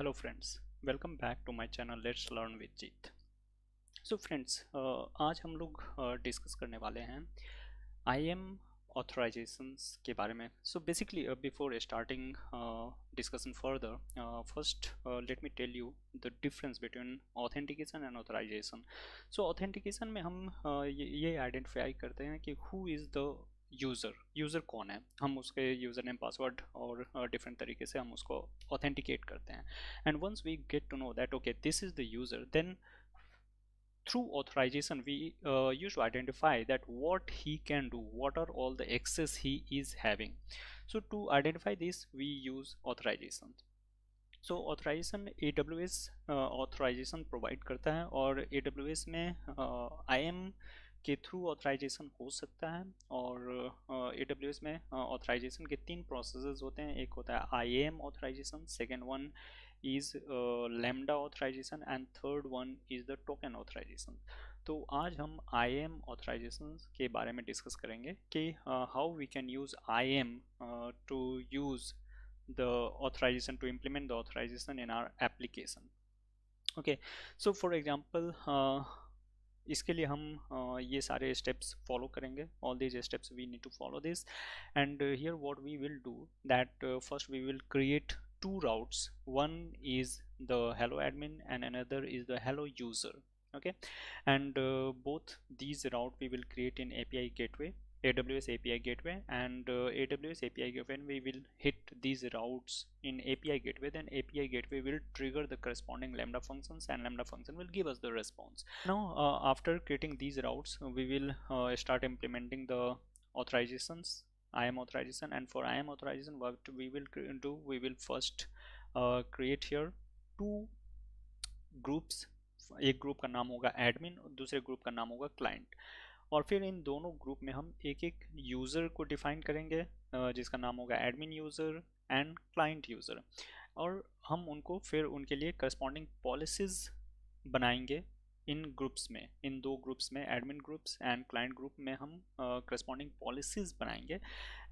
Hello friends, welcome back to my channel Let's Learn with Jeet. So friends, आज हम लोग discuss करने वाले हैं IAM authorizations के बारे में. So basically before starting discussion further, first let me tell you the difference between authentication and authorization. So authentication में हम ये identify करते हैं कि who is the यूज़र कौन है. हम उसके यूज़र नेम पासवर्ड और डिफरेंट तरीके से हम उसको ऑथेंटिकेट करते हैं. And once we get to know that okay this is the user, then through authorization we use to identify that what he can do, what are all the access he is having. So to identify this we use authorization. So authorization AWS authorization provide करता है और AWS में IAM के through authorisation हो सकता है. और AWS में ऑथराइजेशन के तीन प्रोसेसेस होते हैं. एक होता है IAM authorization, second one is lambda authorization and third one is the token authorization. तो आज हम IAM ऑथराइजेशन के बारे में डिस्कस करेंगे कि how we can use IAM to use the authorization, to implement the authorization in our application. Okay, so for example इसके लिए हम ये सारे स्टेप्स फॉलो करेंगे. All these steps we need to follow this. And here what we will do that first we will create two routes. One is the hello admin and another is the hello user. Okay, and both these route we will create in API gateway, AWS API gateway, and AWS API gateway, when we will hit these routes in API gateway, then API gateway will trigger the corresponding Lambda functions and Lambda function will give us the response. Now after creating these routes we will start implementing the authorizations, IAM authorization. And for IAM authorization what we will do, we will first create here two groups. एक group का नाम होगा admin और दूसरे group का नाम होगा client. और फिर इन दोनों ग्रुप में हम एक एक यूज़र को डिफाइन करेंगे जिसका नाम होगा admin user and client user. और हम उनको फिर उनके लिए करस्पॉन्डिंग पॉलिसीज बनाएंगे इन ग्रुप्स में, इन दो ग्रुप्स में, admin groups and client group में हम करस्पॉन्डिंग पॉलिसीज बनाएंगे.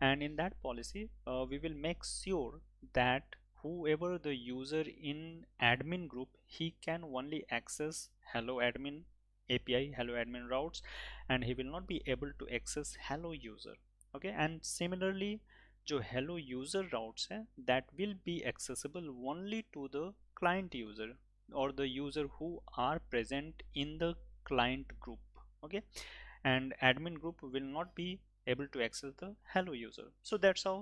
And in that policy we will make sure that whoever the user in admin group, he can only access hello admin API, hello admin routes, and he will not be able to access hello user. Okay, and similarly जो hello user routes है that will be accessible only to the client user or the user who are present in the client group. Okay, and admin group will not be able to access the hello user. So that's how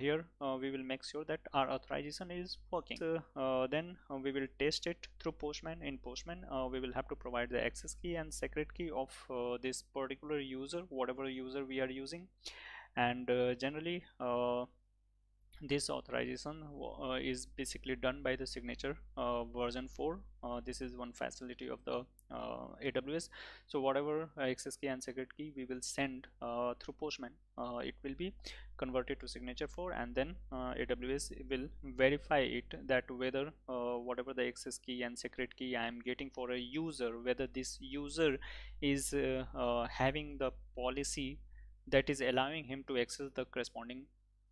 here we will make sure that our authorization is working. So then we will test it through Postman. In Postman we will have to provide the access key and secret key of this particular user, whatever user we are using. And generally this authorization is basically done by the signature version 4. This is one facility of the AWS. So whatever access key and secret key we will send through Postman, it will be converted to signature 4, and then AWS will verify it that whether whatever the access key and secret key I am getting for a user, whether this user is having the policy that is allowing him to access the corresponding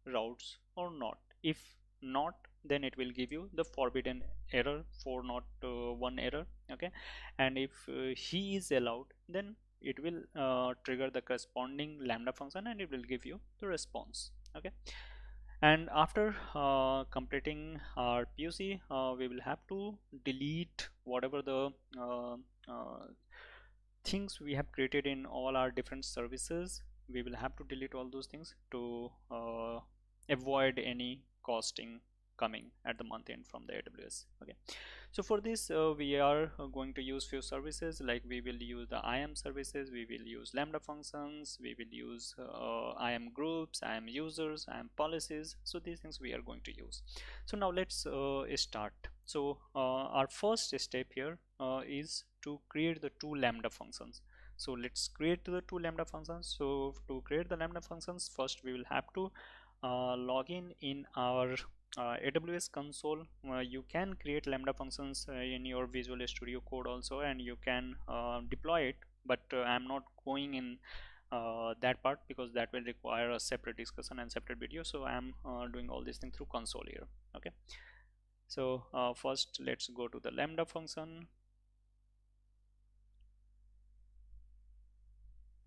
routes or not. If not, then it will give you the forbidden error, 401 error. Okay, and if he is allowed, then it will trigger the corresponding Lambda function and it will give you the response. Okay, and after completing our POC we will have to delete whatever the things we have created in all our different services. We will have to delete all those things to avoid any costing coming at the month end from the AWS. Okay, so for this we are going to use few services, like we will use the IAM services, we will use Lambda functions, we will use IAM groups, IAM users, IAM policies. So these things we are going to use. So now let's start. So our first step here is to create the two Lambda functions. So let's create the two Lambda functions. So to create the Lambda functions, first we will have to log in our AWS console. You can create Lambda functions in your Visual Studio Code also, and you can deploy it, but I'm not going in that part because that will require a separate discussion and separate video. So I'm doing all these things through console here. Okay, So first let's go to the lambda function.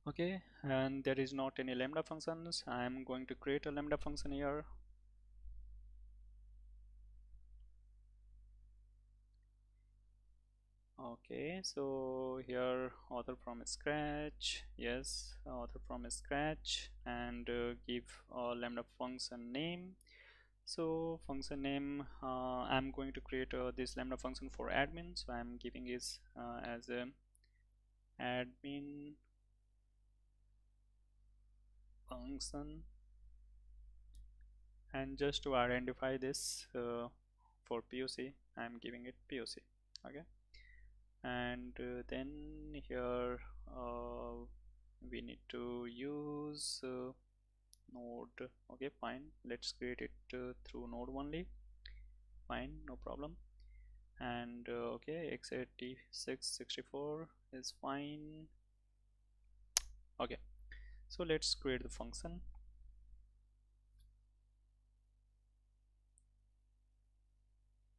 Okay, and there is not any lambda functions. I am going to create a lambda function here. Okay, so here author from scratch, yes, author from scratch, and give a lambda function name. So function name, I'm going to create this lambda function for admin, so I'm giving is as a admin function, and just to identify this for POC, I'm giving it POC. Okay, and then here we need to use node. Okay, fine, let's create it through node only. Fine, no problem. And okay, x86 64 is fine. Okay, so let's create the function.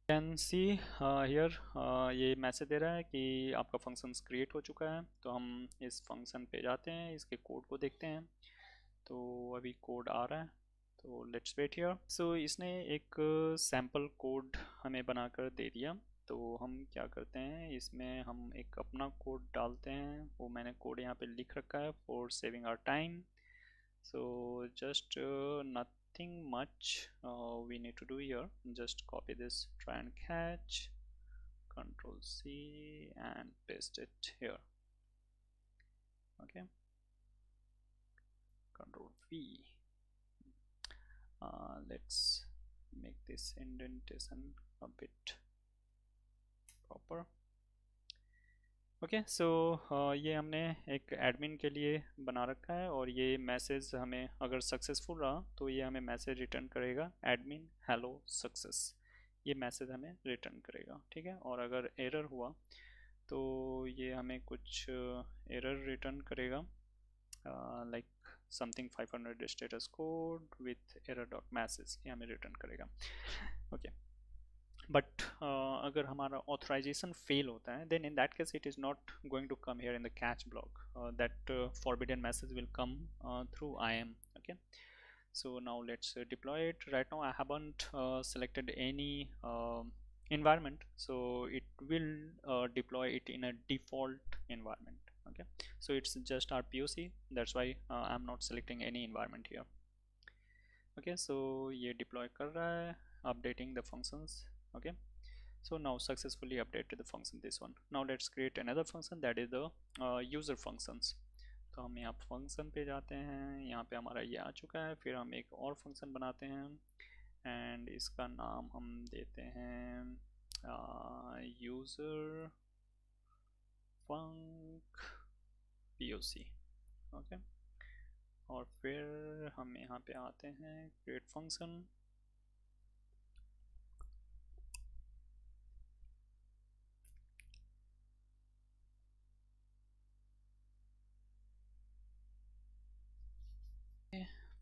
Can see here ये message दे रहा है कि आपका functions create हो चुका है। तो हम इस फंक्शन पे जाते हैं, इसके कोड को देखते हैं। तो अभी कोड आ रहा है, तो लेट्स वेट हियर। सो इसने एक सैम्पल कोड हमें बनाकर दे दिया। तो हम क्या करते हैं, इसमें हम एक अपना कोड डालते हैं। वो मैंने कोड यहाँ पे लिख रखा है for saving our time. So just nothing much we need to do here. Just copy this, try and catch, control C and paste it here. Okay, control V. Let's make this indentation a bit proper. Okay, so ये हमने एक admin के लिए बना रखा है, और ये मैसेज हमें अगर सक्सेसफुल रहा तो ये हमें मैसेज रिटर्न करेगा, एडमिन हेलो सक्सेस, ये मैसेज हमें रिटर्न करेगा। ठीक है, और अगर एरर हुआ तो ये हमें कुछ एरर रिटर्न करेगा, like something 500 status code with error dot message, ये हमें रिटर्न करेगा। ओके, but अगर हमारा authorization fail होता है, then in that case it is not going to come here in the catch block. That forbidden message will come through IAM. Okay, so now let's deploy it. Right now I haven't selected any environment, so it will deploy it in a default environment. Okay, so it's just our POC, that's why I'm not selecting any environment here. Okay, so ये deploy कर रहा है, updating the functions. Okay, so now successfully updated the function, this one. Now let's create another function, that is the user functions. तो हम यहाँ function पे जाते हैं, यहाँ पे हमारा ये आ चुका है। फिर हम एक और फंक्शन बनाते हैं, एंड इसका नाम हम देते हैं यूजर फंक POC। ओके, और फिर हम यहाँ पे आते हैं क्रिएट फंक्शन।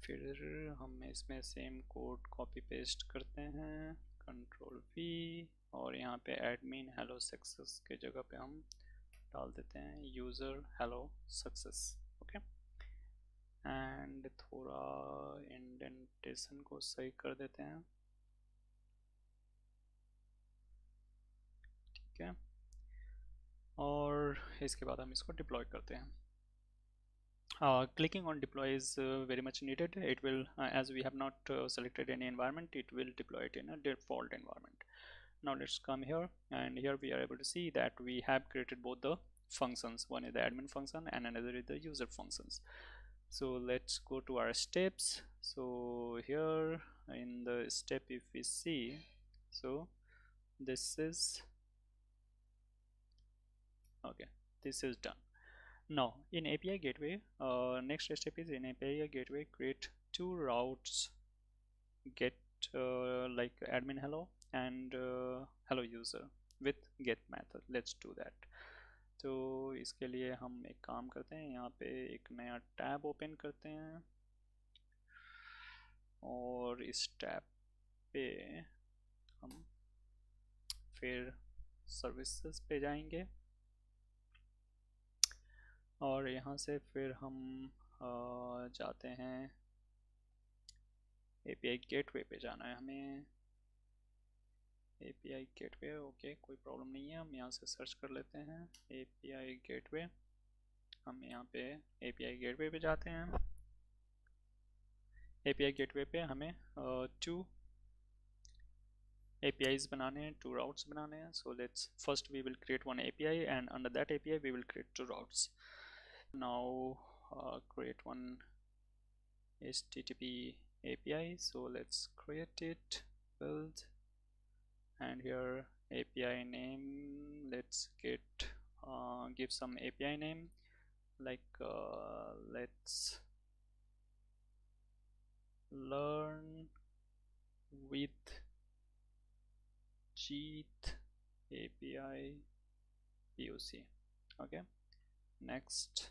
फिर हम इसमें सेम कोड कॉपी पेस्ट करते हैं, कंट्रोल V, और यहाँ पे एडमिन हेलो सक्सेस के जगह पे हम डाल देते हैं user hello success. Okay, and थोड़ा इंडेंटेशन को सही कर देते हैं। ठीक है, और इसके बाद हम इसको डिप्लॉय करते हैं। Clicking on deploy is very much needed. It will, as we have not selected any environment, it will deploy it in a default environment. Now let's come here, and here we are able to see that we have created both the functions. One is the admin function and another is the user functions. So let's go to our steps. So here in the step, if we see, so this is okay, this is done. Now in API gateway, next step is in API gateway create two routes, get like admin hello and hello user with get method. Let's do that. तो इसके लिए हम एक काम करते हैं, यहाँ पे एक नया टैब ओपन करते हैं, और इस टैब पे हम फिर सर्विसेज पे जाएंगे और यहाँ से फिर हम जाते हैं API गेटवे पे जाना है हमें। API गेटवे, ओके कोई प्रॉब्लम नहीं है, हम यहाँ से सर्च कर लेते हैं API गेटवे। हम यहाँ पे API गेटवे पे जाते हैं। API गेटवे पे हमें 2 APIs बनाने हैं, 2 routes बनाने हैं। So let's first we will create one API and under that API we will create 2 routes. Now create one HTTP API. So let's create it, build, and here API name, let's get give some API name like let's learn with Jeet API POC. Okay, next,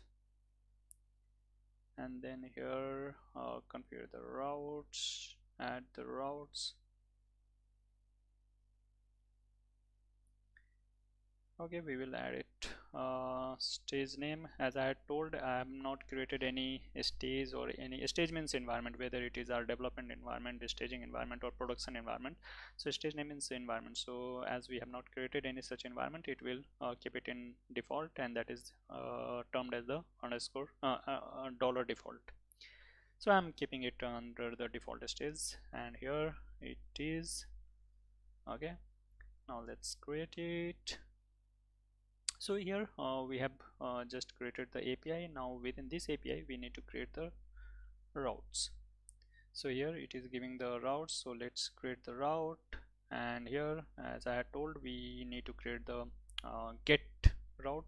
and then here configure the routes, add the routes. Okay, we will add it. Stage name, as I had told, I have not created any stage, or any stage means environment, whether it is our development environment, the staging environment, or production environment. So stage name means environment. So as we have not created any such environment, it will keep it in default, and that is termed as the underscore dollar default. So I'm keeping it under the default stage, and here it is. Okay, now let's create it. So here we have just created the API. Now within this API we need to create the routes. So here it is giving the routes, so let's create the route. And here, as I had told, we need to create the get route.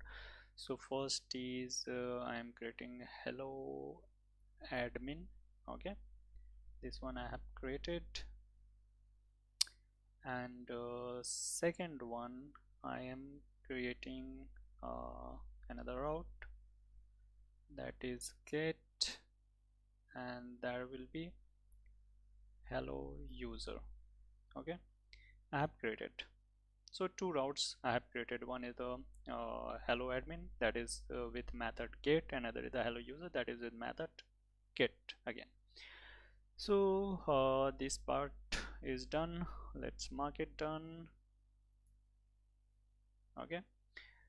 So first is I am creating hello admin. Okay, this one I have created, and second one I am creating another route, that is get, and there will be hello user. Okay, I have created, so 2 routes I have created. One is the hello admin, that is with method get, another is the hello user, that is with method get again. So this part is done, let's mark it done. Okay,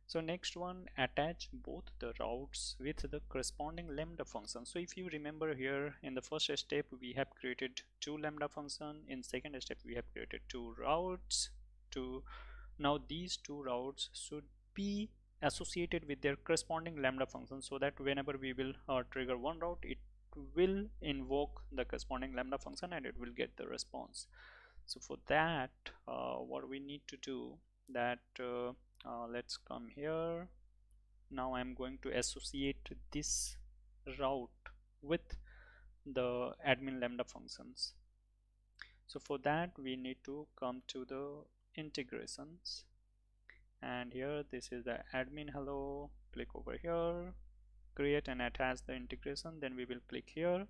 so next one, attach both the routes with the corresponding lambda function. So if you remember, here in the first step we have created 2 lambda function, in second step we have created 2 routes. Now these 2 routes should be associated with their corresponding lambda function, so that whenever we will trigger one route, it will invoke the corresponding lambda function and it will get the response. So for that what we need to do, that let's come here. Now I'm going to associate this route with the admin lambda functions. So for that we need to come to the integrations, and here this is the admin hello, click over here, create and attach the integration, then we will click here,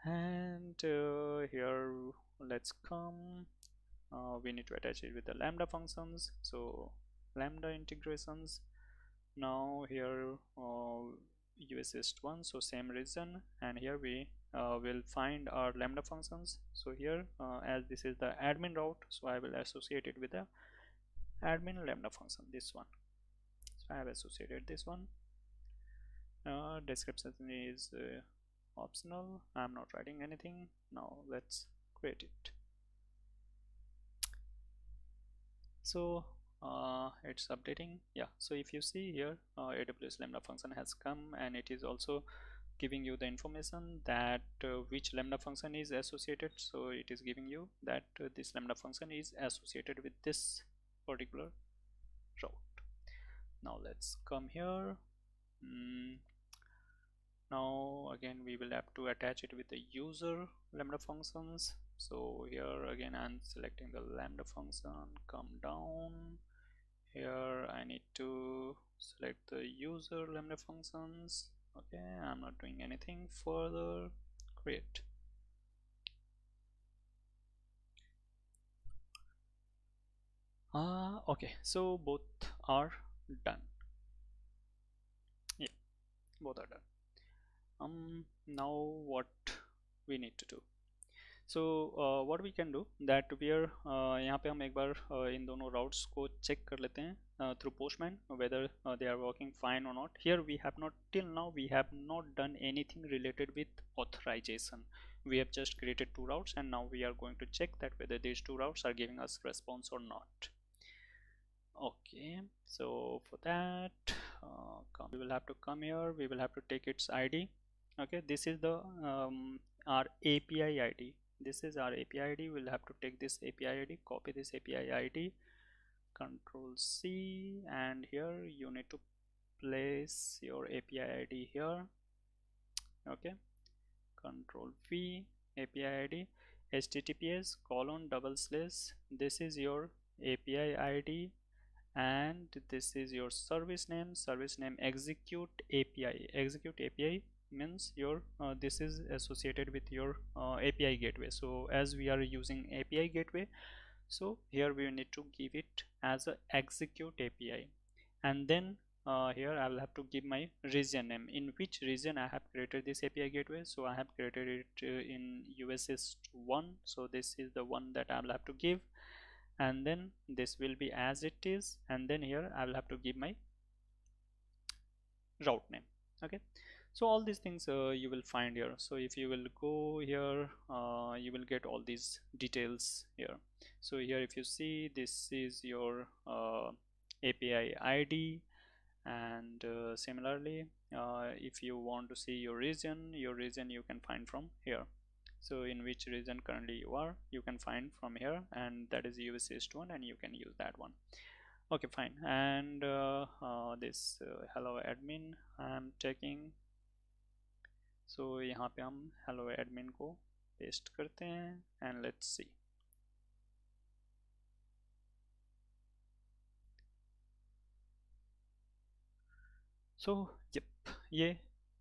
and here let's come, we need to attach it with the lambda functions, so lambda integrations. Now here USS1, so same reason, and here we will find our lambda functions. So here as this is the admin route, so I will associate it with the admin lambda function, this one. So I have associated this one. Description is optional, I'm not writing anything. Now let's create it. So it's updating. Yeah, so if you see here AWS lambda function has come, and it is also giving you the information that which lambda function is associated. So it is giving you that this lambda function is associated with this particular route. Now let's come here. Now again we will have to attach it with the user lambda functions. So here again I'm selecting the lambda function, come down here, I need to select the user lambda functions. Okay, I'm not doing anything further, create. Okay, so both are done. Yeah, both are done. Now what we need to do? So what we can do that we are यहाँ पे हम एक बार इन दोनों routes को check कर लेते हैं through Postman whether they are working fine or not. Here we have not, till now we have not done anything related with authorization. We have just created two routes and now we are going to check that whether these two routes are giving us response or not. Okay, so for that we will have to come here, we will have to take its ID. Okay, this is the our API ID. This is our API ID. We'll have to take this API ID, copy this API ID, Control C, and here you need to place your API ID here. Okay, Control V, API ID, https colon double slash, this is your API ID, and this is your service name execute API means your this is associated with your API gateway. So as we are using API gateway, so here we need to give it as a execute API, and then here I will have to give my region name, in which region I have created this API gateway. So I have created it in USS1, so this is the one that I will have to give, and then this will be as it is, and then here I will have to give my route name. Okay, so all these things you will find here. So if you will go here, you will get all these details here. So here if you see, this is your API ID, and similarly if you want to see your region you can find from here. So in which region currently you are, you can find from here, and that is US East one, and you can use that one. Okay, fine. And this hello admin I am checking. So यहाँ पे हम hello admin को paste करते हैं, and let's see. So yep, ये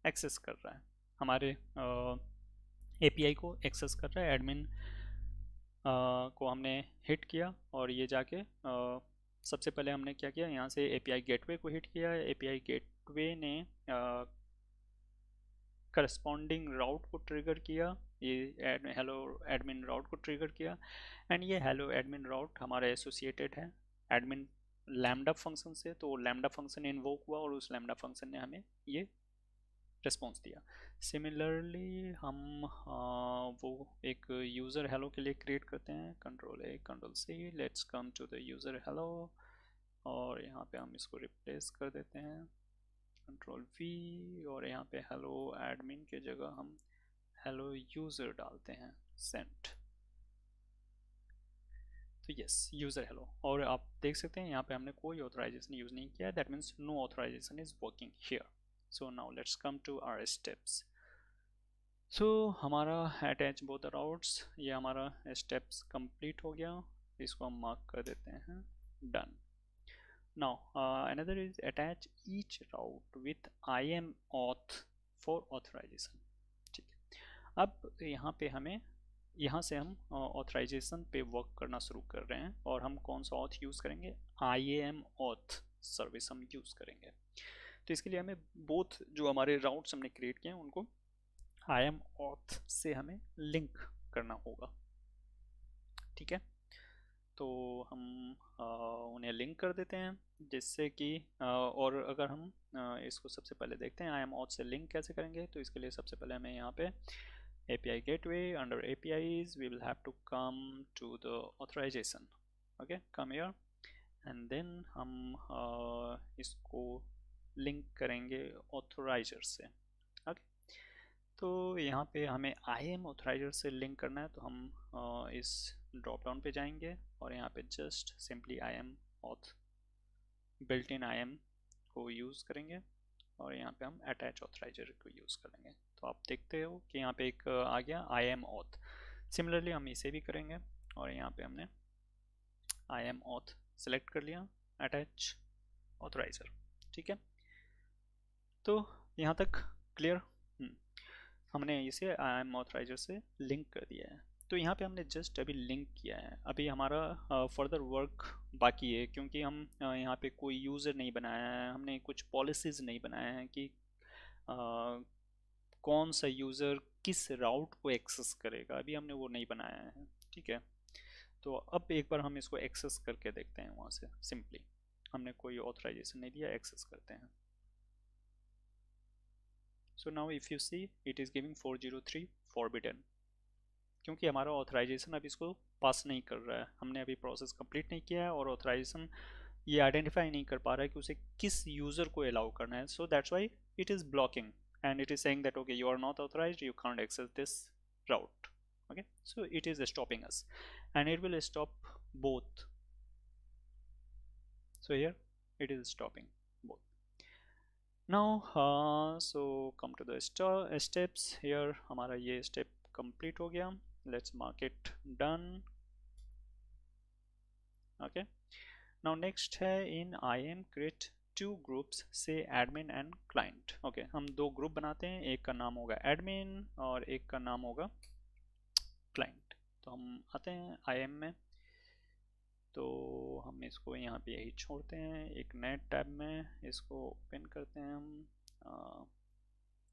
access कर रहा है हमारे API को, एक्सेस कर रहा है एडमिन को हमने हिट किया, और ये जाके सबसे पहले हमने क्या किया, यहाँ से API गेटवे को हिट किया। API गेटवे ने करस्पॉन्डिंग राउट को ट्रिगर किया, ये हेलो एडमिन राउट को ट्रिगर किया, एंड ये हेलो एडमिन राउट हमारा एसोसिएटेड है एडमिन लैम्डा फंक्शन से। तो लैम्डा फंक्शन इन्वोक हुआ और उस लैम्डा फंक्शन ने हमें ये रिस्पॉन्स दिया। सिमिलरली हम वो एक यूज़र हेलो के लिए क्रिएट करते हैं, control A control C, let's come to the user hello, और यहाँ पे हम इसको रिप्लेस कर देते हैं कंट्रोल वी, और यहाँ पे हेलो एडमिन के जगह हम हेलो यूज़र डालते हैं, सेंट। तो यस, यूज़र हेलो, और आप देख सकते हैं यहाँ पे हमने कोई ऑथराइजेशन यूज़ नहीं किया, that means no authorization is working here. So now let's come to our steps. So हमारा अटैच बोथ द राउट्स, ये हमारा स्टेप्स कंप्लीट हो गया, इसको हम मार्क कर देते हैं done. Now another is attach each route with IAM auth for authorization। ठीक है, अब यहाँ से हम ऑथराइजेशन पे वर्क करना शुरू कर रहे हैं, और हम कौन सा ऑथ यूज़ करेंगे, IAM auth सर्विस हम यूज़ करेंगे। तो इसके लिए हमें बोथ जो हमारे राउट्स हमने क्रिएट किए हैं उनको IAM auth से हमें लिंक करना होगा। ठीक है, तो हम उन्हें लिंक कर देते हैं, जिससे कि और अगर हम इसको सबसे पहले देखते हैं IAM auth से लिंक कैसे करेंगे। तो इसके लिए सबसे पहले हमें यहाँ पे API gateway, under APIs we will have to come to the authorization। okay, come here, and then हम इसको लिंक करेंगे ऑथोराइजर से। okay, तो यहाँ पे हमें IAM ऑथराइजर से लिंक करना है, तो हम इस ड्रॉप डाउन पे जाएंगे और यहाँ पे just simply IAM auth built in IAM को यूज़ करेंगे, और यहाँ पे हम अटैच ऑथराइजर को यूज़ करेंगे। तो आप देखते हो कि यहाँ पे एक आ गया IAM auth। सिमिलरली हम इसे भी करेंगे, और यहाँ पे हमने IAM auth सेलेक्ट कर लिया, अटैच ऑथराइजर। ठीक है, तो यहाँ तक क्लियर। हमने इसे IAM ऑथराइजर से लिंक कर दिया है। तो यहाँ पे हमने जस्ट अभी लिंक किया है, अभी हमारा फर्दर वर्क बाकी है, क्योंकि हम यहाँ पे कोई यूज़र नहीं बनाया है, हमने कुछ पॉलिसीज़ नहीं बनाया है कि कौन सा यूज़र किस राउट को एक्सेस करेगा, अभी हमने वो नहीं बनाया है। ठीक है, तो अब एक बार हम इसको एक्सेस करके देखते हैं वहाँ से। सिंपली हमने कोई ऑथराइजेशन नहीं दिया, एक्सेस करते हैं। So now if you see it is giving 403 forbidden, क्योंकि हमारा ऑथराइजेशन अब इसको पास नहीं कर रहा है, हमने अभी प्रोसेस कंप्लीट नहीं किया है और ऑथराइजेशन ये आइडेंटिफाई नहीं कर पा रहा है कि उसे किस यूज़र को अलाउ करना है। So that's why it is blocking and it is saying that okay, you are not authorized, you can't access this route. Okay, so it is stopping us and it will stop both. So here it is stopping both. Now so come to the steps here, हमारा ये step complete हो गया, let's mark it done. Okay, now next है in IAM create two groups say admin and client. Okay, हम दो group बनाते हैं, एक का नाम होगा admin और एक का नाम होगा client. तो हम आते हैं IAM में, तो हम इसको यहाँ पे यही छोड़ते हैं, एक नए टैब में इसको ओपन करते हैं हम,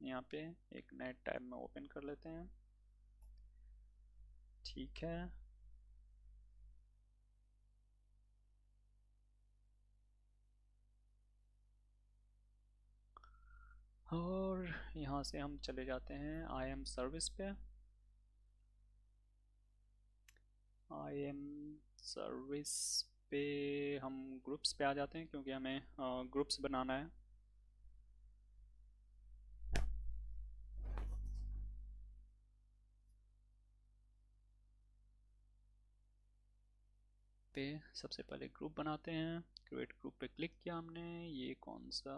यहाँ पे एक नए टैब में ओपन कर लेते हैं। ठीक है, और यहाँ से हम चले जाते हैं IAM सर्विस पे। IAM सर्विस पे हम ग्रुप्स पे आ जाते हैं, क्योंकि हमें ग्रुप्स बनाना है। पे सबसे पहले ग्रुप बनाते हैं, क्रिएट ग्रुप पे क्लिक किया हमने, ये कौन सा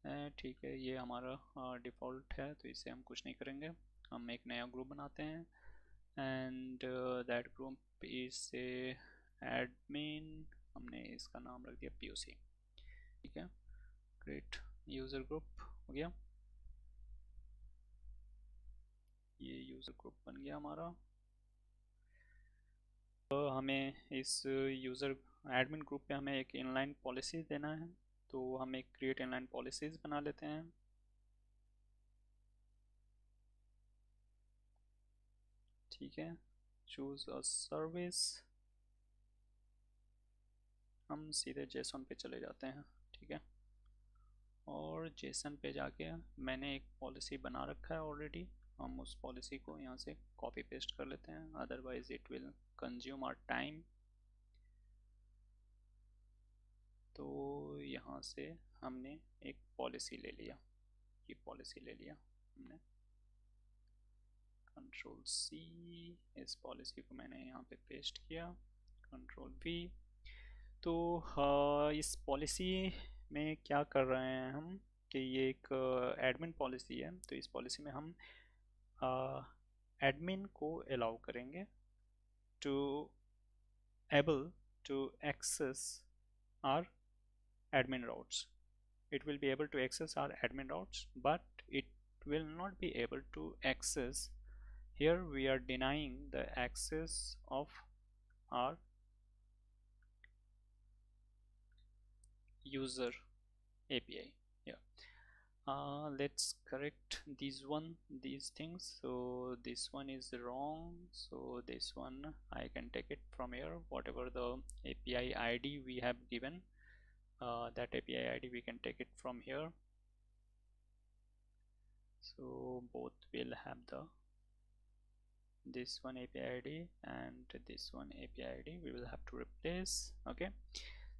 है, ठीक है ये हमारा डिफ़ॉल्ट है तो इससे हम कुछ नहीं करेंगे, हम एक नया ग्रुप बनाते हैं एंड दैट ग्रुप इज से एडमिन, हमने इसका नाम रख दिया POC। ठीक है, क्रिएट यूज़र ग्रुप हो गया, ये यूज़र ग्रुप बन गया हमारा। तो हमें इस यूज़र एडमिन ग्रुप पे हमें एक इनलाइन पॉलिसी देना है, तो हम एक क्रिएट इनलाइन पॉलिसीज़ बना लेते हैं। ठीक है, चूज़ अ सर्विस, हम सीधे जेसन पे चले जाते हैं। ठीक है, और जेसन पे जाके मैंने एक पॉलिसी बना रखा है ऑलरेडी, हम उस पॉलिसी को यहाँ से कॉपी पेस्ट कर लेते हैं, otherwise it will consume our time. तो यहाँ से हमने एक पॉलिसी ले लिया, ये पॉलिसी ले लिया हमने, कंट्रोल C, इस पॉलिसी को मैंने यहाँ पे पेस्ट किया, कंट्रोल V। तो इस पॉलिसी में क्या कर रहे हैं हम कि ये एक एडमिन पॉलिसी है, तो इस पॉलिसी में हम एडमिन को अलाउ करेंगे to able to access our admin routes. It will be able to access our admin routes, but it will not be able to access, here we are denying the access of our user API. Yeah, let's correct these things. So this one is wrong, so this one I can take it from here, whatever the API ID we have given, that API ID we can take it from here. So both will have the this one API ID and this one API ID we will have to replace. Okay,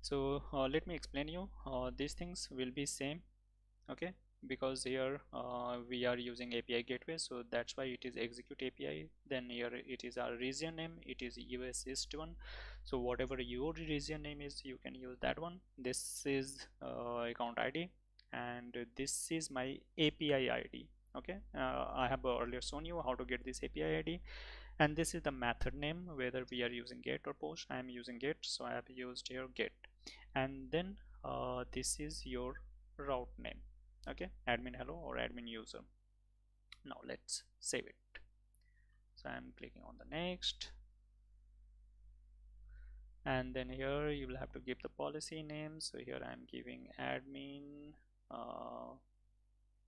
so let me explain you, these things will be same. Okay, because here we are using API gateway, so that's why it is execute API, then here it is our region name, it is US East one, so whatever your region name is you can use that one. This is account ID and this is my API ID. Okay, I have earlier shown you how to get this API ID, and this is the method name, whether we are using get or post. I am using get, so I have used here get, and then this is your route name. Okay, admin hello or admin user. Now let's save it. So I'm clicking on the next, and then here you will have to give the policy name. So here I'm giving admin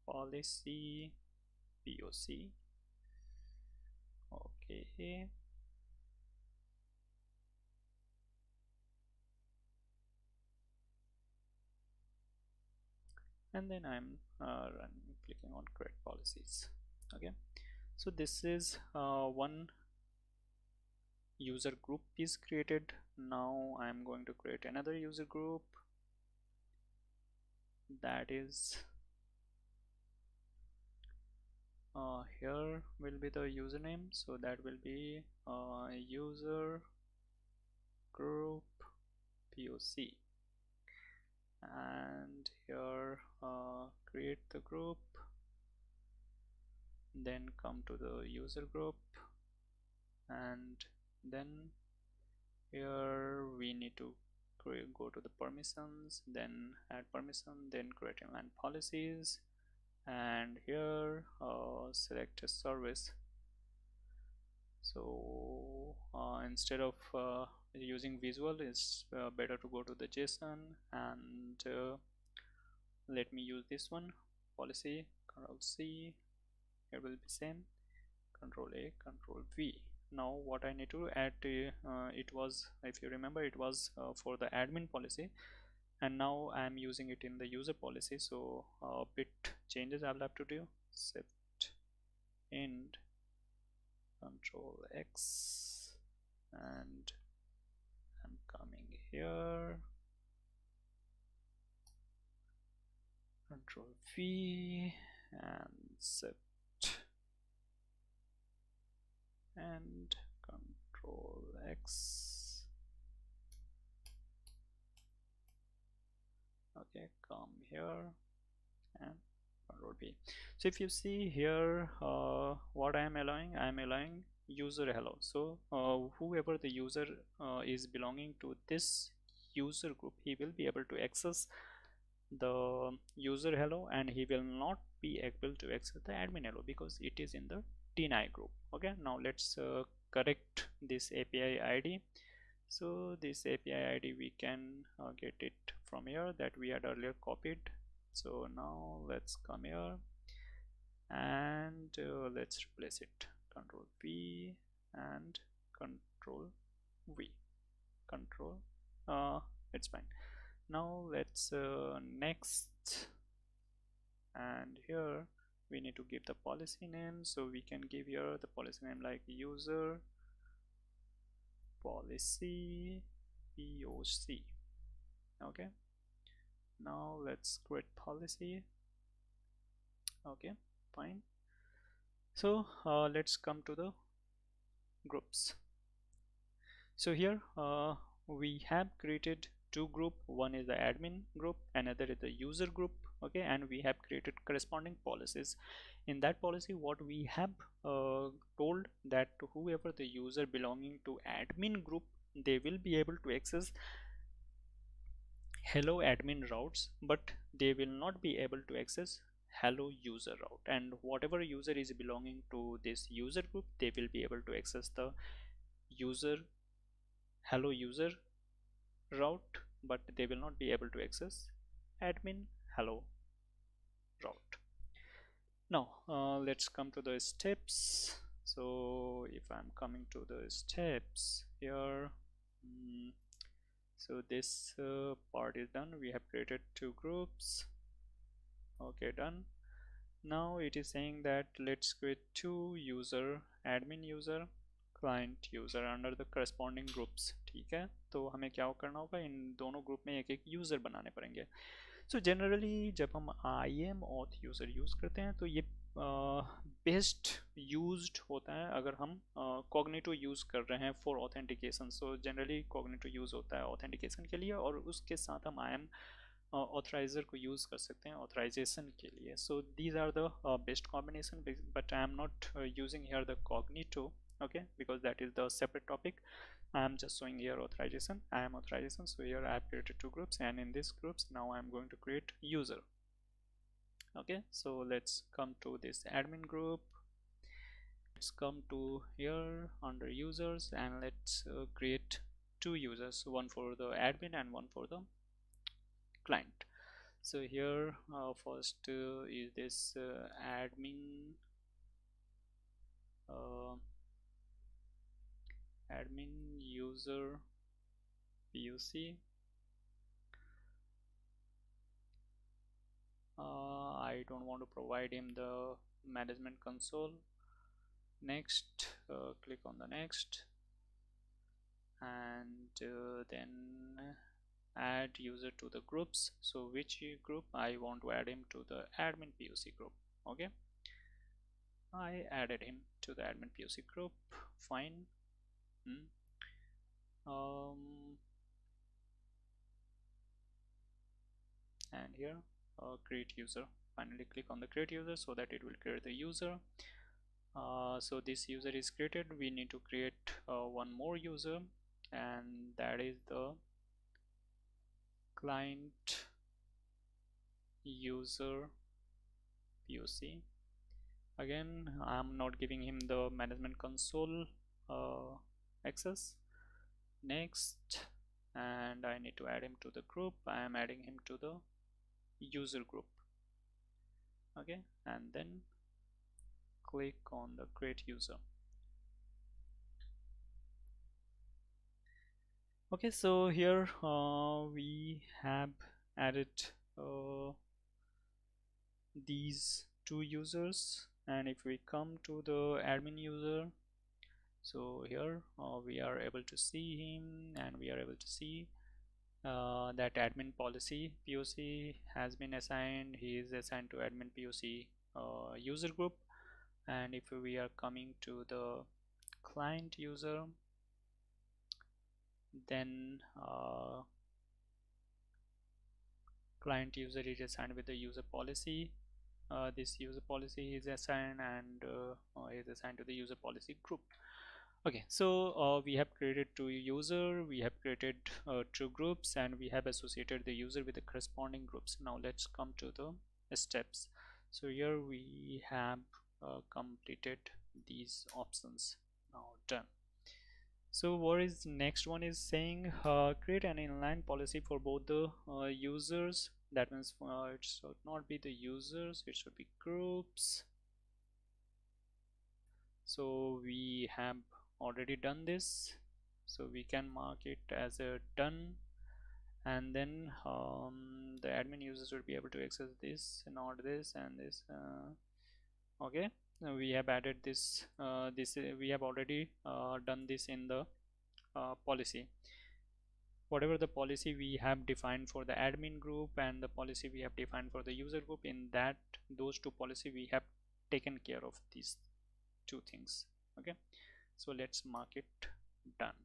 policy POC. Okay, and then I'm clicking on create policies. Okay, so this is one user group is created. Now I'm going to create another user group, that is here will be the username, so that will be user group POC, and here create the group, then come to the user group, and then here we need to go to the permissions, then add permission, then create inline policies, and here select a service. So instead of using visual, it's better to go to the JSON, and let me use this one, policy, Control C, it will be same, Control A, Control V. Now what I need to add it was, if you remember, it was for the admin policy, and now I am using it in the user policy. So bit changes I will have to do, set int Control X, and I'm coming here, Control V, and set and Control X. Okay, come here and Control B. So if you see here, what I am allowing user hello. So whoever the user is belonging to this user group, he will be able to access the user hello, and he will not be able to access the admin hello because it is in the deny group. Okay, now let's correct this API ID. So this API ID we can get it from here, that we had earlier copied. So now let's come here and let's replace it, Control V and Control V, Control, it's fine. Now let's next, and here we need to give the policy name. So we can give here the policy name like user policy POC. Okay, now let's create policy. Okay, fine. So let's come to the groups. So here we have created two group, one is the admin group, another is the user group. Okay, and we have created corresponding policies. In that policy, what we have told that whoever the user belonging to admin group, they will be able to access hello admin routes, but they will not be able to access hello user route. And whatever user is belonging to this user group, they will be able to access the user hello user route, but they will not be able to access admin hello route. Now let's come to the steps. So if I'm coming to the steps here, so this part is done. We have created two groups. Okay, done. Now it is saying that let's create two user, admin user, client user under the corresponding groups. ठीक है, तो हमें क्या करना होगा, इन दोनों group में एक एक यूज़र बनाने पड़ेंगे. सो जनरली जब हम IAM auth यूज़र यूज़ करते हैं तो ये बेस्ट यूज्ड होता है अगर हम कॉग्निटो यूज़ कर रहे हैं for authentication. So generally Cognito use होता है ऑथेंटिकेशन के लिए, और उसके साथ हम IAM ऑथराइजर को यूज़ कर सकते हैं ऑथराइजेशन के लिए. So these are the best combination, but I am not using here the Cognito, okay, because that is the separate topic. I am just showing here authorization, I am authorization. So here I have created two groups, and in these groups now I am going to create user. Okay, so let's come to this admin group. let's come to here under users and let's create two users, one for the admin and one for the client. So here first is this admin uh, admin user PUC. I don't want to provide him the management console. Next, click on the next, and then add user to the groups. So which group I want to add him to? The admin PUC group. Okay, I added him to the admin PUC group. Fine. Hmm. um, and here create user. Finally click on the create user so that it will create the user. So this user is created. We need to create one more user, and that is the client user POC. Again, I'm not giving him the management console access. Next, and I need to add him to the group. I am adding him to the user group. Okay, and then click on the create user. Okay, so here we have added uh, these two users, and if we come to the admin user, so here we are able to see him, and we are able to see that admin policy POC has been assigned. He is assigned to admin POC user group. And if we are coming to the client user, then client user is assigned with the user policy. This user policy is assigned, and is assigned to the user policy group. Okay, so we have created two user, we have created two groups, and we have associated the user with the corresponding groups. Now let's come to the steps. So here we have completed these options. Now done. So what is next one is saying create an inline policy for both the users. That means it should not be the users, it should be groups. So we have already done this, so we can mark it as a done. And then the admin users should be able to access this, not this, and this. Okay, now we have added this we have already done this in the policy. Whatever the policy we have defined for the admin group and the policy we have defined for the user group, in that those two policy we have taken care of these two things. Okay, so let's mark it done.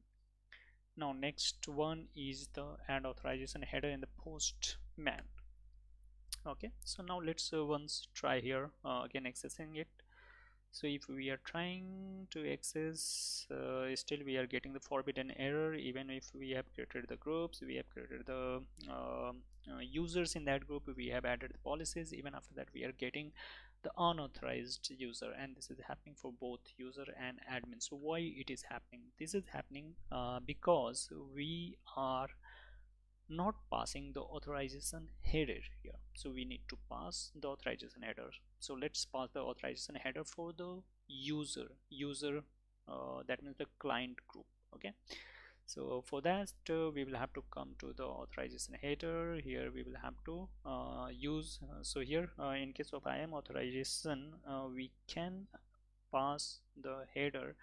Now next one is the add authorization header in the Postman. Okay, so now let's once try here again accessing it. So if we are trying to access, still we are getting the forbidden error. Even if we have created the groups, we have created the users in that group, we have added the policies, even after that we are getting the unauthorized user, and this is happening for both user and admin. So why it is happening? This is happening because we are not passing the authorization header here. So we need to pass the authorization header. So let's pass the authorization header for the user that means the client group. Okay, so for that we will have to come to the authorization header. Here we will have to use so here in case of IAM authorization, we can pass the header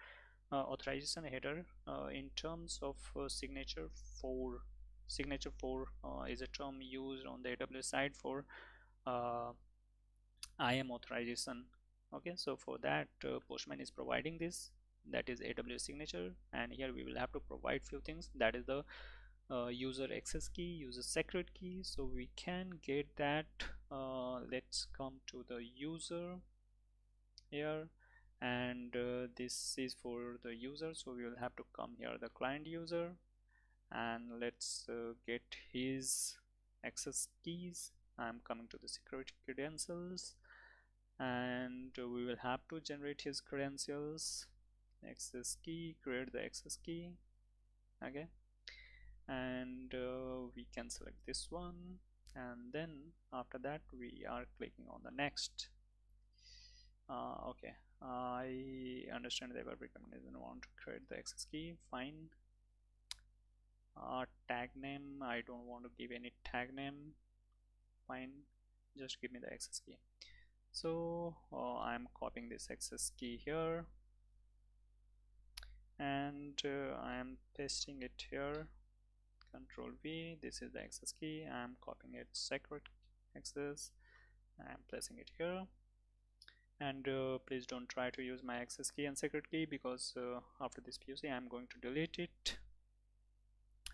authorization header in terms of signature 4. Signature 4 is a term used on the AWS side for uh, IAM authorization. Okay, so for that Postman is providing this, that is AWS signature, and here we will have to provide few things, that is the user access key, user secret key. So we can get that. Let's come to the user here, and this is for the user, so we will have to come here the client user, and let's get his access keys. I'm coming to the security credentials, and we will have to generate his credentials. Access key, create the access key. Okay, and we can select this one, and then after that we are clicking on the next. Okay, I understand the above recommendation. Want to create the access key, fine. Tag name, I don't want to give any tag name, fine, just give me the access key. So I'm copying this access key here, and I am pasting it here. Control V, this is the access key. I'm copying its secret access, I'm placing it here. And please don't try to use my access key and secret key, because after this POC I'm going to delete it.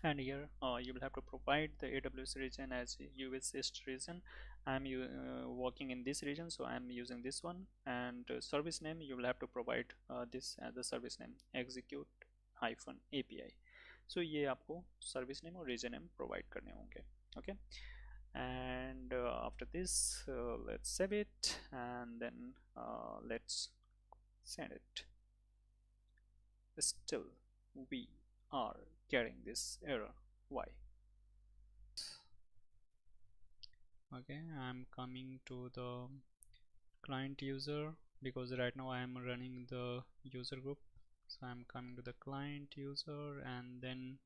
And here you will have to provide the AWS region as US East region. I'm working in this region, so I'm using this one. And service name, you will have to provide this as the service name, execute hyphen API. So ये आपको service name और region name provide करने होंगे. Okay, and after this let's save it, and then let's send it. Still we are getting this error. Why? Okay, I'm coming to the client user, because right now I am running the user group. So I'm coming to the client user, and then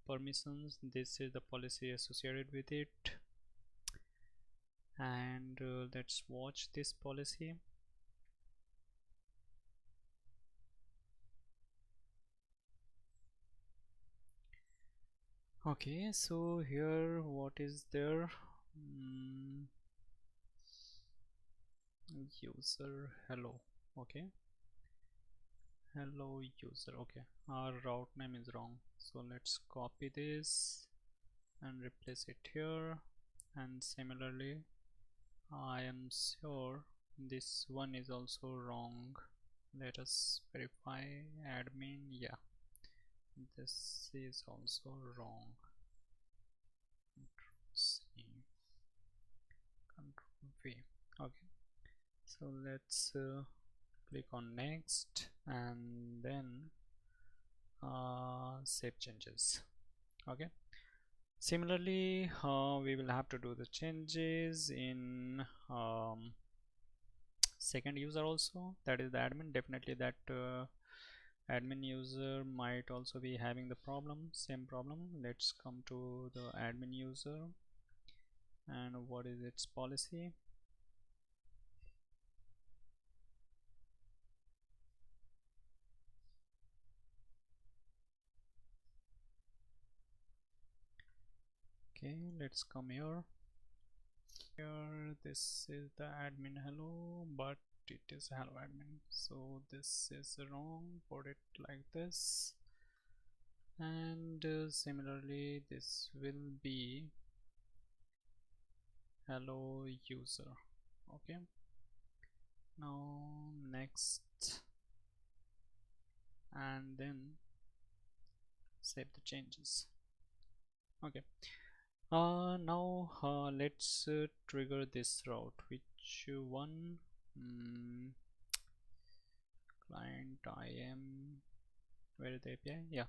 permissions, this is the policy associated with it. And let's watch this policy. Okay, so here what is there? User hello. Okay, hello user. Okay, our route name is wrong, so let's copy this and replace it here. And similarly, I am sure this one is also wrong. Let us verify. Admin, yeah, this is also wrong. Control C, Control V. Okay, so let's click on next, and then save changes. Okay, similarly we will have to do the changes in second user also, that is the admin. Definitely that admin user might also be having the problem, same problem. Let's come to the admin user, and what is its policy? Okay, let's come here. Here this is the admin hello, but it is hello admin, so this is wrong. Put it like this. And similarly this will be hello user. Okay, now next, and then save the changes. Okay, now let's trigger this route. Which one? Client IAM, where is the API? Yeah,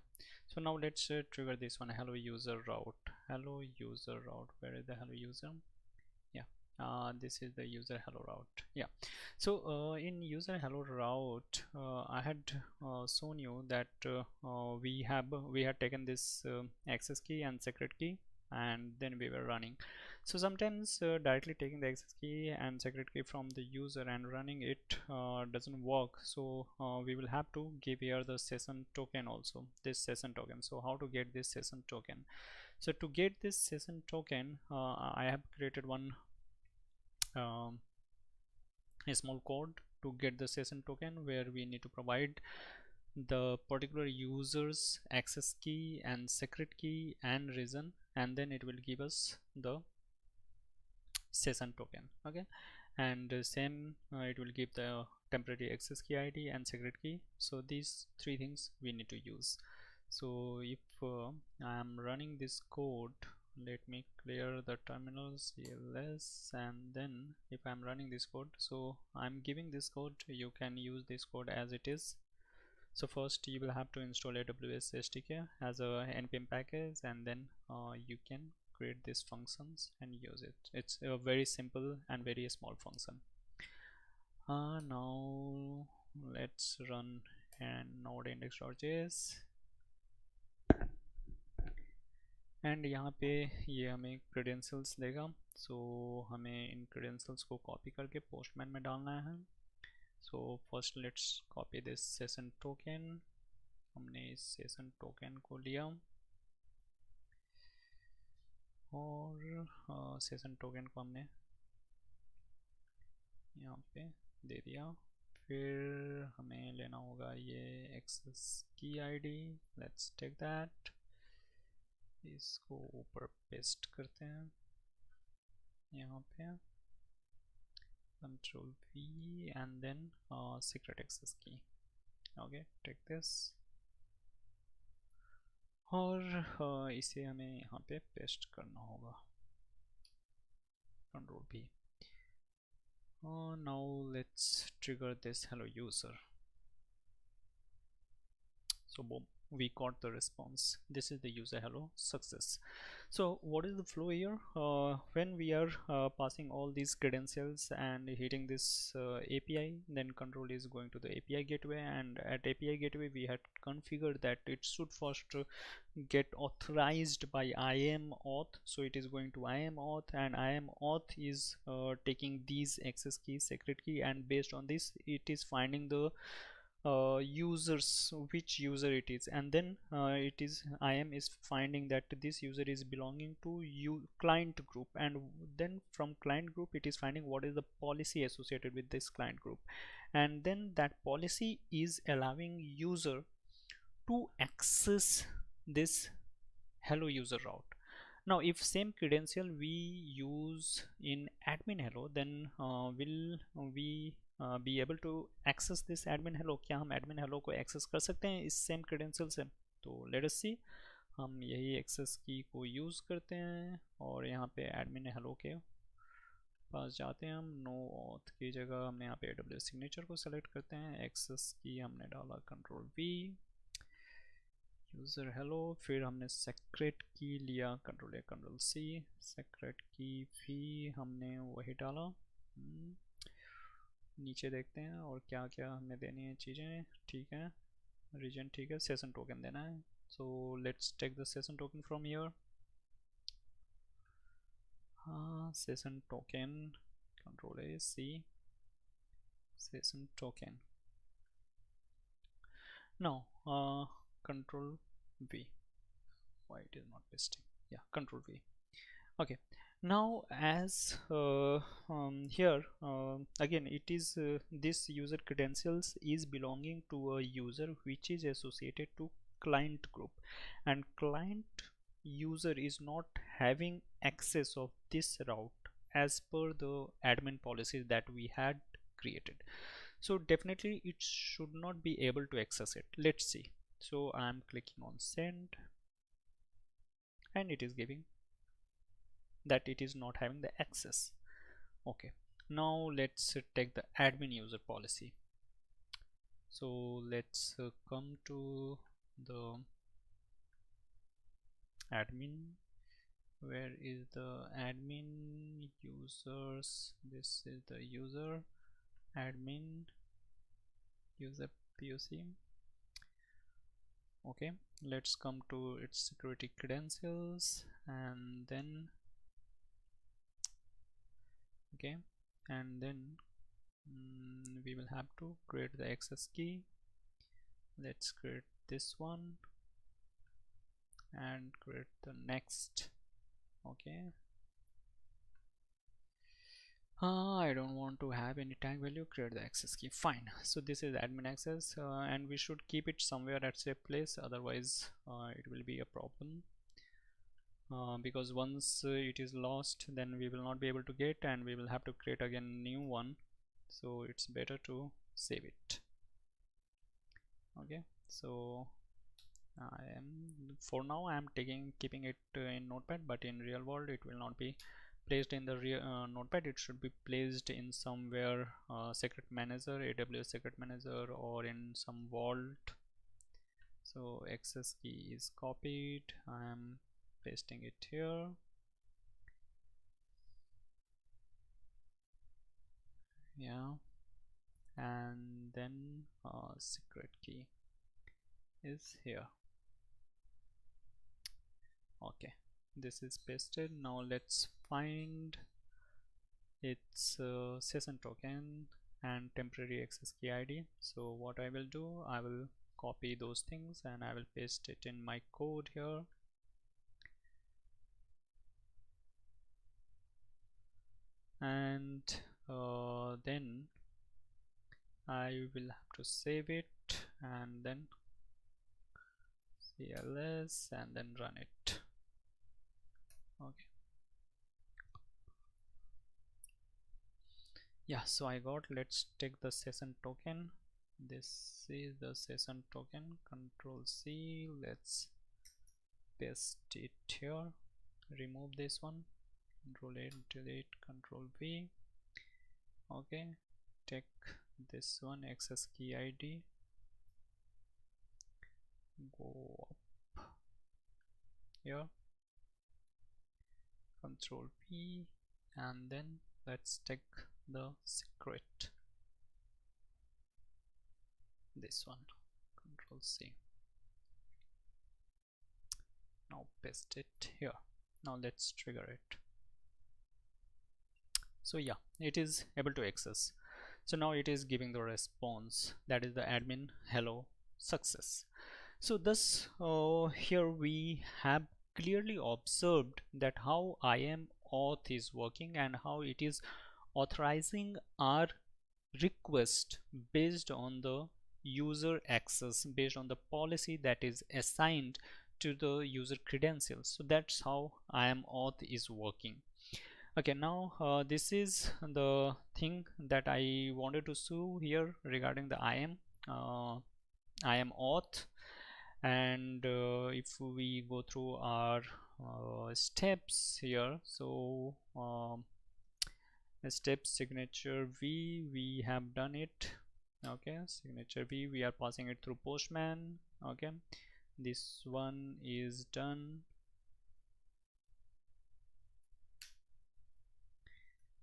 so now let's trigger this one, hello user route. Hello user route, where is the hello user? Yeah, this is the user hello route. Yeah, so in user hello route I had shown you that we had taken this access key and secret key, and then we were running. So sometimes directly taking the access key and secret key from the user and running it doesn't work. So we will have to give here the session token also, this session token. So how to get this session token? So to get this session token I have created one a small code to get the session token, where we need to provide the particular user's access key and secret key and reason, and then it will give us the session token. Okay, and same it will give the temporary access key ID and secret key. So these three things we need to use. So if I am running this code let me clear the terminal cls, and then if I'm running this code, so I'm giving this code, you can use this code as it is. So first you will have to install AWS SDK as a npm package, and then you can create these functions and use it. It's a very simple and very small function. Now let's run and node index.js, and यहाँ पे ये हमें credentials देगा. सो हमें in credentials को copy करके postman में डालना है. So first let's copy this session token. हमने इस सेशन टोकन को लिया और सेशन टोकन को हमने यहाँ पे दे दिया. फिर हमें लेना होगा ये एक्सेस की आईडी. Let's take that. इसको ऊपर पेस्ट करते हैं यहाँ पे, Control V and then secret access key. Okay, take this और इसे हमें यहाँ पे पेस्ट करना होगा. Control V. Now let's trigger this hello user. So boom, we got the response. This is the user hello success. So what is the flow here? When we are passing all these credentials and hitting this API, then control is going to the API gateway, and at API gateway we had configured that it should first get authorized by IAM auth. So it is going to IAM auth, and IAM auth is taking these access key, secret key, and based on this it is finding the users, which user it is, and then it is IAM is finding that this user is belonging to client group, and then from client group it is finding what is the policy associated with this client group, and then that policy is allowing user to access this hello user route. Now if same credential we use in admin hello, then will we be able to access this admin hello? क्या हम admin hello को access कर सकते हैं इस same credential से? तो let us see. हम यही access key को use करते हैं और यहाँ पे admin hello के पास जाते हैं हम. no auth की जगह हमने यहाँ पे AWS signature को select करते हैं. access key हमने डाला Control V, user hello, फिर हमने secret key लिया Control A Control C, secret key भी हमने वही डाला. नीचे देखते हैं और क्या क्या हमें देनी है चीज़ें. ठीक है, रीजन ठीक है, सेशन टोकन देना है. So let's take the session token from here. Session token Control A C, session token. Now Control V. Why it is not pasting? Yeah, Control V. Okay, now as here again it is this user credentials is belonging to a user which is associated to client group, and client user is not having access of this route as per the admin policies that we had created. So definitely it should not be able to access it. Let's see. So I'm clicking on send, and it is giving that it is not having the access. Okay, now let's take the admin user policy. So let's come to the admin. Where is the admin users? This is the user admin user POC. Okay, let's come to its security credentials, and then okay, and then we will have to create the access key. Let's create this one and create the next. Okay, I don't want to have any tag value. Create the access key. Fine. So this is admin access, and we should keep it somewhere at safe place, otherwise it will be a problem. Because once it is lost, then we will not be able to get, and we will have to create again new one. So it's better to save it. Okay, so I am for now I am keeping it in notepad, but in real world it will not be placed in the real notepad. It should be placed in somewhere secret manager, AWS secret manager, or in some vault. So access key is copied. I am pasting it here. Yeah, and then secret key is here. Okay, this is pasted. Now let's find its session token and temporary access key ID. So what I will do, I will copy those things and I will paste it in my code here. And then I will have to save it and then CLS and then run it. Okay. Yeah, so I got, let's take the session token. This is the session token. Control C, let's paste it here. Remove this one. Control A, delete, Control V. Okay, take this one, access key ID, go up here, Control P, and then let's take the secret, this one, Control C. Now paste it here. Now let's trigger it. So yeah, it is able to access. So now it is giving the response, that is the admin hello success. So thus here we have clearly observed that how IAM auth is working and how it is authorizing our request based on the user access, based on the policy that is assigned to the user credentials. So that's how IAM auth is working. Okay, now this is the thing that I wanted to show here regarding the IAM auth. And if we go through our steps here, so step signature V, we have done it. Okay, signature V, we are passing it through Postman. Okay, this one is done,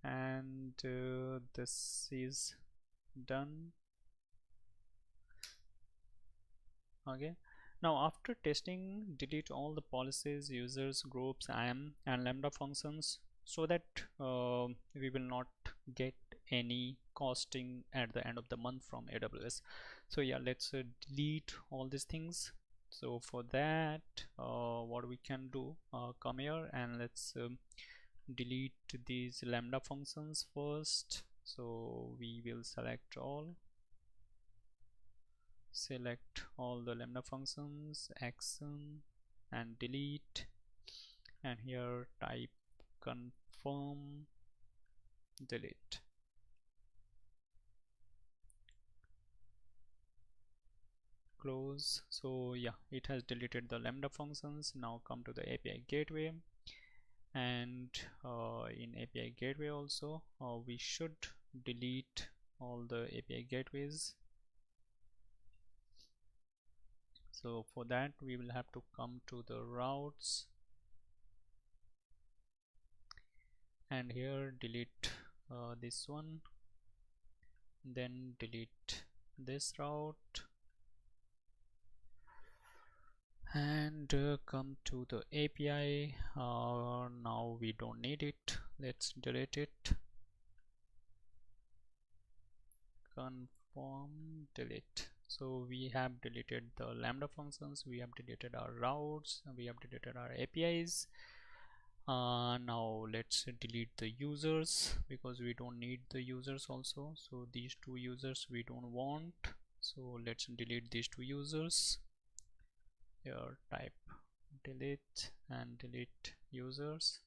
and this is done. Okay, now after testing, delete all the policies, users, groups, IAM and Lambda functions, so that we will not get any costing at the end of the month from AWS. So yeah, let's delete all these things. So for that, what we can do, come here and let's delete these Lambda functions first. So we will select the Lambda functions, action, and delete, and here type confirm, delete. Close. So yeah, it has deleted the Lambda functions. Now come to the API gateway, and in API gateway also we should delete all the API gateways. So for that we will have to come to the routes, and here delete this one, then delete this route, and come to the API. Now we don't need it, let's delete it. Confirm, delete. So we have deleted the Lambda functions, we have deleted our routes, we have deleted our APIs. Now let's delete the users, because we don't need the users also. So these two users we don't want, so let's delete these two users. Here type delete and delete users.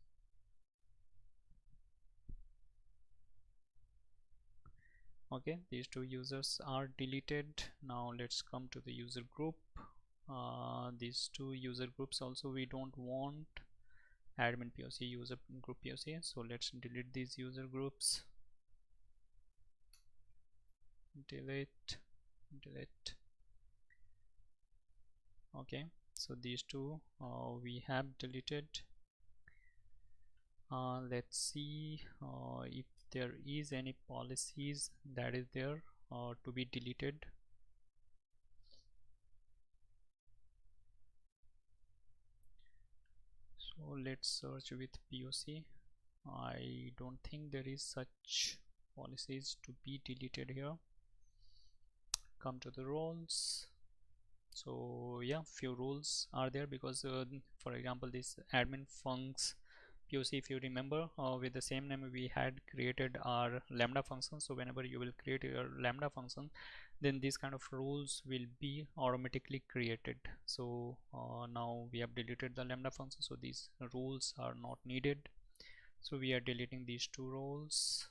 Okay, these two users are deleted. Now let's come to the user group. these two user groups also we don't want, admin POC, user group POC. So let's delete these user groups, delete. Okay, so these two we have deleted. Let's see if there is any policies that is there to be deleted. So let's search with POC. I don't think there is such policies to be deleted here. Come to the roles. So yeah, few rules are there because for example this admin funcs POC, if you remember, with the same name we had created our Lambda function. So whenever you will create your Lambda function, then these kind of rules will be automatically created. So now we have deleted the Lambda function, so these rules are not needed. So we are deleting these two roles.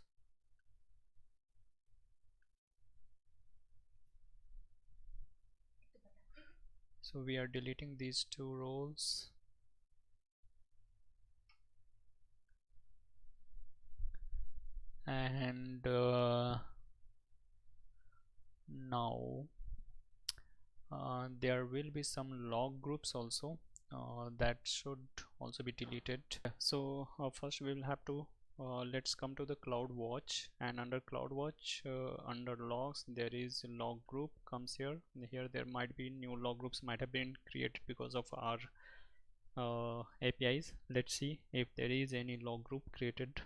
So we are deleting these two roles. And now there will be some log groups also that should also be deleted. So first we will have to let's come to the CloudWatch, and under CloudWatch under logs there is a log group comes here. Here there might be new log groups might have been created because of our APIs. Let's see if there is any log group created.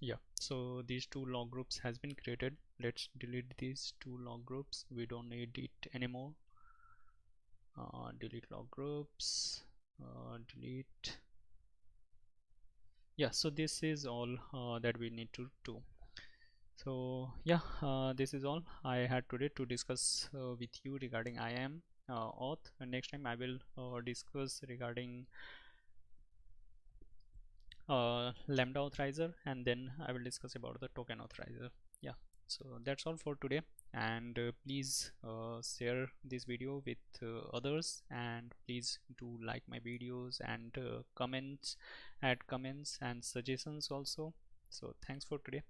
Yeah, so these two log groups has been created. Let's delete these two log groups, we don't need it anymore. Delete log groups, delete. Yeah, so this is all that we need to do. So yeah, this is all I had today to discuss with you regarding IAM auth, and next time I will discuss regarding Lambda authorizer, and then I will discuss about the token authorizer. Yeah, so that's all for today, and please share this video with others, and please do like my videos and comments, add comments and suggestions also. So thanks for today.